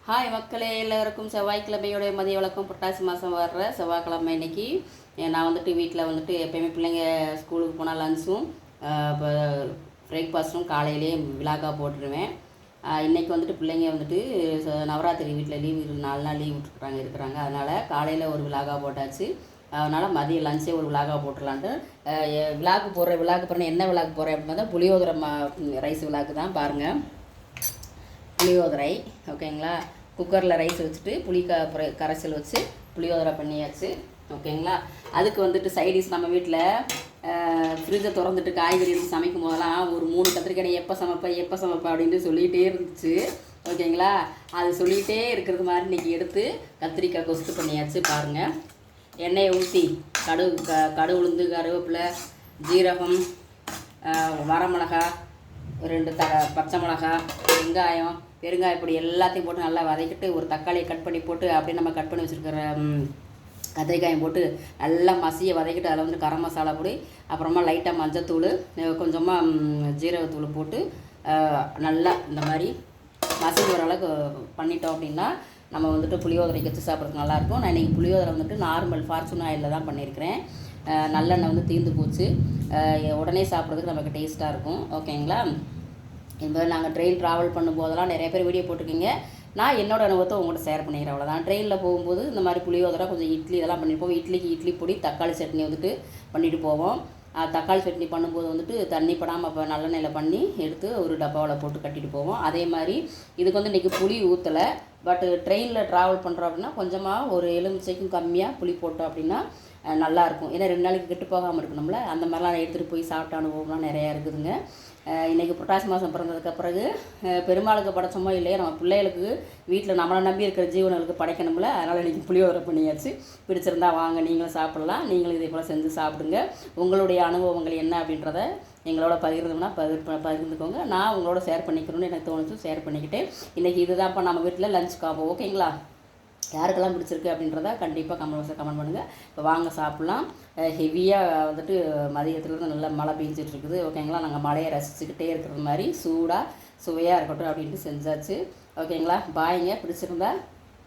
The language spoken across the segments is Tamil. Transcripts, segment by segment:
ஹாய் மக்களே, எல்லாருக்கும் செவ்வாய்க்கிழமையோடைய மதிய வழக்கம். புரட்டாசி மாதம் வர்ற செவ்வாய்க்கிழமை இன்னைக்கு நான் வந்துட்டு வீட்டில் வந்துட்டு எப்போயுமே பிள்ளைங்க ஸ்கூலுக்கு போனால் லஞ்சும் இப்போ பிரேக்ஃபாஸ்ட்டும் காலையிலேயே விழாக்கா போட்டுருவேன். இன்றைக்கி வந்துட்டு பிள்ளைங்க வந்துட்டு நவராத்திரி வீட்டில் லீவ் 4 நாள் லீவ் இருக்கிறாங்க. அதனால் காலையில் ஒரு விழாக்கா போட்டாச்சு. அதனால் மதிய லஞ்சே ஒரு விழாக்கா போட்டுடலான்ட்டு விழாக்கு போகிறேன். என்ன விழாக்கு போகிறேன் அப்படின்னு பார்த்தா புளியோதரை ரைஸ் விழாக்கு தான். பாருங்கள், புளியோதரை ஓகேங்களா. குக்கரில் ரைஸ் வச்சுட்டு கரைசல் வச்சு புளியோதரை பண்ணியாச்சு ஓகேங்களா. அதுக்கு வந்துட்டு சைடிஷ் நம்ம வீட்டில் ஃப்ரிட்ஜை திறந்துட்டு காய்கறி எடுத்து சமைக்கும் போதெல்லாம் ஒரு 3 கத்திரிக்காய் எப்போ சமைப்பேன் அப்படின்ட்டு சொல்லிகிட்டே இருந்துச்சு ஓகேங்களா. அது சொல்லிகிட்டே இருக்கிறது மாதிரி இன்றைக்கி எடுத்து கத்திரிக்காய் கொஸ்து பண்ணியாச்சு. பாருங்கள், எண்ணெயை ஊற்றி கடுகு உளுந்து கருவேப்பிலை ஜீரகம் வரமிளகா 2 பச்சை மிளகா வெங்காயம் பெருங்காயப்பொடி எல்லாத்தையும் போட்டு நல்லா வதக்கிட்டு ஒரு தக்காளியை கட் பண்ணி போட்டு அப்படியே நம்ம கட் பண்ணி வச்சுருக்கிற கத்திரிக்காயும் போட்டு நல்லா மசியை வதக்கிட்டு அதில் வந்து கரம் மசாலா பொடி அப்புறமா லைட்டாக மஞ்சத்தூள் கொஞ்சமாக ஜீரகத்தூள் போட்டு நல்லா இந்த மாதிரி மசிஞ்ச ஓரளவுக்கு பண்ணிட்டோம் அப்படின்னா நம்ம வந்துட்டு புளியோதரைக்கு வச்சு சாப்பிட்றதுக்கு நல்லாயிருக்கும். நான் இன்றைக்கி புளியோதரை வந்துட்டு நார்மல் ஃபார்ச்சூன் ஆயிலில் தான் பண்ணியிருக்கிறேன். நல்லெண்ணெய் வந்து தீர்ந்து போச்சு. உடனே சாப்பிட்றதுக்கு நமக்கு டேஸ்ட்டாக இருக்கும் ஓகேங்களா. இப்போ நாங்கள் ட்ரெயின் ட்ராவல் பண்ணும்போதெல்லாம் நிறைய பேர் வீடியோ போட்டிருக்கீங்க. நான் என்னோடய அனுபவத்தை உங்கள்கிட்ட ஷேர் பண்ணிக்கிறேன், அவ்வளோதான். ட்ரெயினில் போகும்போது இந்த மாதிரி புளியோதரை கொஞ்சம் இட்லி இதெல்லாம் பண்ணியிருப்போம். இட்லிக்கு இட்லி பொடி தக்காளி சட்னி வந்துட்டு பண்ணிட்டு போவோம். தக்காளி சட்னி பண்ணும்போது வந்துட்டு தண்ணி படாமல் இப்போ நல்லெண்ணெயில் பண்ணி எடுத்து ஒரு டப்பாவில் போட்டு கட்டிட்டு போவோம். அதே மாதிரி இதுக்கு வந்து இன்றைக்கி புளி ஊற்றலை. பட் ட்ரெயினில் ட்ராவல் பண்ணுறோம் அப்படின்னா கொஞ்சமாக ஒரு எலுமிச்சைக்கும் கம்மியாக புளி போட்டோம் அப்படின்னா நல்லாயிருக்கும். ஏன்னா 2 நாளைக்கு கெட்டு போகாமல் இருக்கணும்ல. அந்த மாதிரிலாம் எடுத்துகிட்டு போய் சாப்பிட்ட அனுபவம்லாம் நிறையா இருக்குதுங்க. இன்றைக்கி புரட்டாசி மாதம் பிறந்ததுக்கு பிறகு பெருமாளுக்கு படைச்சோமோ இல்லையா, நம்ம பிள்ளைகளுக்கு வீட்டில் நம்மளை நம்பி இருக்கிற ஜீவனுக்கு படைக்கணும்ல. அதனால் இன்றைக்கி புளியோதரை பண்ணியாச்சு. பிடிச்சிருந்தா வாங்க, நீங்களும் சாப்பிட்லாம். நீங்களும் இதே போல் செஞ்சு சாப்பிடுங்க. உங்களுடைய அனுபவங்கள் என்ன அப்படின்றத எங்களோட பகிர்ந்தோம்னா பகிர்ந்துக்கோங்க. நான் உங்களோட ஷேர் பண்ணிக்கணும்னு எனக்கு தோணுச்சு, ஷேர் பண்ணிக்கிட்டேன். இன்றைக்கி இதுதான்ப்பா நம்ம வீட்டில் லஞ்ச் காம்போ ஓகேங்களா. யாருக்கெல்லாம் பிடிச்சிருக்கு அப்படின்றத கண்டிப்பாக கமெண்ட் பண்ணுங்கள். இப்போ வாங்க சாப்பிட்லாம். ஹெவியாக வந்துட்டு மதியத்துலேருந்து நல்லா மழை பெஞ்சிட்ருக்குது ஓகேங்களா. நாங்கள் மழையை ரசிச்சுக்கிட்டே இருக்கிற மாதிரி சூடாக சுவையாக இருக்கட்டும் அப்படின்ட்டு செஞ்சாச்சு ஓகேங்களா. பாய்ங்க, பிடிச்சிருந்தா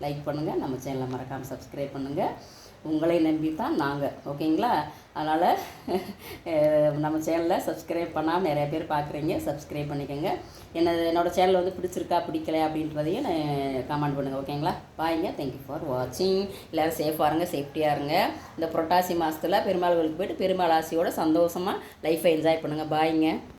லைக் பண்ணுங்கள், நம்ம சேனலை மறக்காமல் சப்ஸ்கிரைப் பண்ணுங்கள். உங்களை நம்பி தான் நாங்கள் ஓகேங்களா. அதனால் நம்ம சேனலை சப்ஸ்கிரைப் பண்ணாமல் நிறைய பேர் பார்க்குறீங்க, சப்ஸ்கிரைப் பண்ணிக்கோங்க. என்னோடய சேனல் வந்து பிடிச்சிருக்கா பிடிக்கல அப்படின்றதையும் கமெண்ட் பண்ணுங்கள் ஓகேங்களா. பாய்ங்க, தேங்க்யூ ஃபார் வாட்சிங். எல்லோரும் சேஃபாக இருங்க, சேஃப்டியாக இருங்க. இந்த புரட்டாசி மாதத்தில் பெருமாள் கோயிலுக்கு போய்ட்டு பெருமாள் ஆசியோட சந்தோஷமாக லைஃப்பை என்ஜாய் பண்ணுங்கள். பாய்ங்க.